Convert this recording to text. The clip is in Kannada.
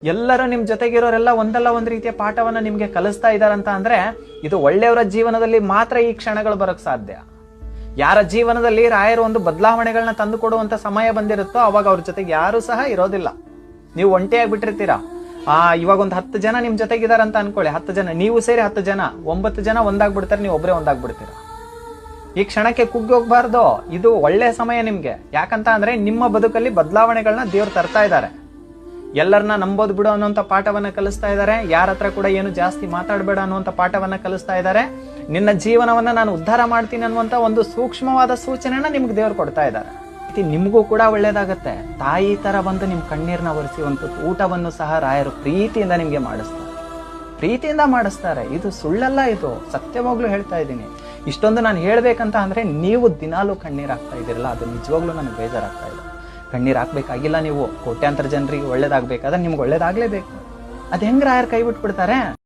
ಎಲ್ಲರೂ ನಿಮ್ ಜೊತೆಗಿರೋರೆಲ್ಲ ಒಂದಲ್ಲ ಒಂದ್ ರೀತಿಯ ಪಾಠವನ್ನ ನಿಮ್ಗೆ ಕಲಿಸ್ತಾ ಇದಾರಂತ ಅಂದ್ರೆ ಇದು ಒಳ್ಳೆಯವರ ಜೀವನದಲ್ಲಿ ಮಾತ್ರ ಈ ಕ್ಷಣಗಳು ಬರೋಕ್ ಸಾಧ್ಯ. ಯಾರ ಜೀವನದಲ್ಲಿ ರಾಯರು ಒಂದು ಬದಲಾವಣೆಗಳನ್ನ ತಂದು ಕೊಡುವಂತ ಸಮಯ ಬಂದಿರುತ್ತೋ ಅವಾಗ ಅವ್ರ ಜೊತೆಗೆ ಯಾರು ಸಹ ಇರೋದಿಲ್ಲ. ನೀವು ಒಂಟಿಯಾಗಿ ಬಿಟ್ಟಿರ್ತೀರಾ. ಇವಾಗ ಒಂದು 10 ಜನ ನಿಮ್ ಜೊತೆಗಿದಾರಂತ ಅನ್ಕೊಳ್ಳಿ. 10 ಜನ ನೀವು ಸೇರಿ 10 ಜನ 9 ಜನ ಒಂದಾಗ್ಬಿಡ್ತಾರೆ, ನೀವು ಒಬ್ಬರೇ ಒಂದಾಗ್ಬಿಡ್ತೀರಾ. ಈ ಕ್ಷಣಕ್ಕೆ ಕುಗ್ಗಿ ಹೋಗ್ಬಾರ್ದು. ಇದು ಒಳ್ಳೆ ಸಮಯ ನಿಮ್ಗೆ. ಯಾಕಂತ ಅಂದ್ರೆ ನಿಮ್ಮ ಬದುಕಲ್ಲಿ ಬದಲಾವಣೆಗಳನ್ನ ದೇವ್ರು ತರ್ತಾ ಇದ್ದಾರೆ. ಎಲ್ಲರನ್ನ ನಂಬೋದು ಬಿಡು ಅನ್ನುವಂತ ಪಾಠವನ್ನ ಕಲಿಸ್ತಾ ಇದ್ದಾರೆ. ಯಾರ ಹತ್ರ ಕೂಡ ಏನು ಜಾಸ್ತಿ ಮಾತಾಡಬೇಡ ಅನ್ನುವಂತ ಪಾಠವನ್ನ ಕಲಿಸ್ತಾ ಇದ್ದಾರೆ. ನಿನ್ನ ಜೀವನವನ್ನ ನಾನು ಉದ್ಧಾರ ಮಾಡ್ತೀನಿ ಅನ್ನುವಂತ ಒಂದು ಸೂಕ್ಷ್ಮವಾದ ಸೂಚನೆನ ನಿಮ್ಗೆ ದೇವ್ರು ಕೊಡ್ತಾ ಇದ್ದಾರೆ. ನಿಮ್ಗೂ ಕೂಡ ಒಳ್ಳೇದಾಗತ್ತೆ. ತಾಯಿ ತರ ಬಂದು ನಿಮ್ ಕಣ್ಣೀರ್ನ ಒರೆಸುವಂತ ಊಟವನ್ನು ಸಹ ರಾಯರು ಪ್ರೀತಿಯಿಂದ ನಿಮ್ಗೆ ಮಾಡಿಸ್ತಾರೆ. ಇದು ಸುಳ್ಳಲ್ಲ, ಇದು ಸತ್ಯವಾಗ್ಲೂ ಹೇಳ್ತಾ ಇದ್ದೀನಿ. ಇಷ್ಟೊಂದು ನಾನು ಹೇಳ್ಬೇಕಂತ ಅಂದ್ರೆ ನೀವು ದಿನಾಲೂ ಕಣ್ಣೀರ್ ಹಾಕ್ತಾ ಇದ್ದೀರಲ್ಲ, ಅದು ನಿಜವಾಗ್ಲೂ ನನಗೆ ಬೇಜಾರಾಗ್ತಾ ಇದೆ. ಕಣ್ಣೀರ್ ಹಾಕ್ಬೇಕಾಗಿಲ್ಲ. ನೀವು ಕೋಟ್ಯಾಂತರ ಜನರಿಗೆ ಒಳ್ಳೇದಾಗ್ಬೇಕಾದ್ರೆ ನಿಮ್ಗೆ ಒಳ್ಳೇದಾಗ್ಲೇಬೇಕು. ಅದ್ ಹೆಂಗ್ ರಾಯರ್ ಕೈ ಬಿಟ್ಬಿಡ್ತಾರೆ?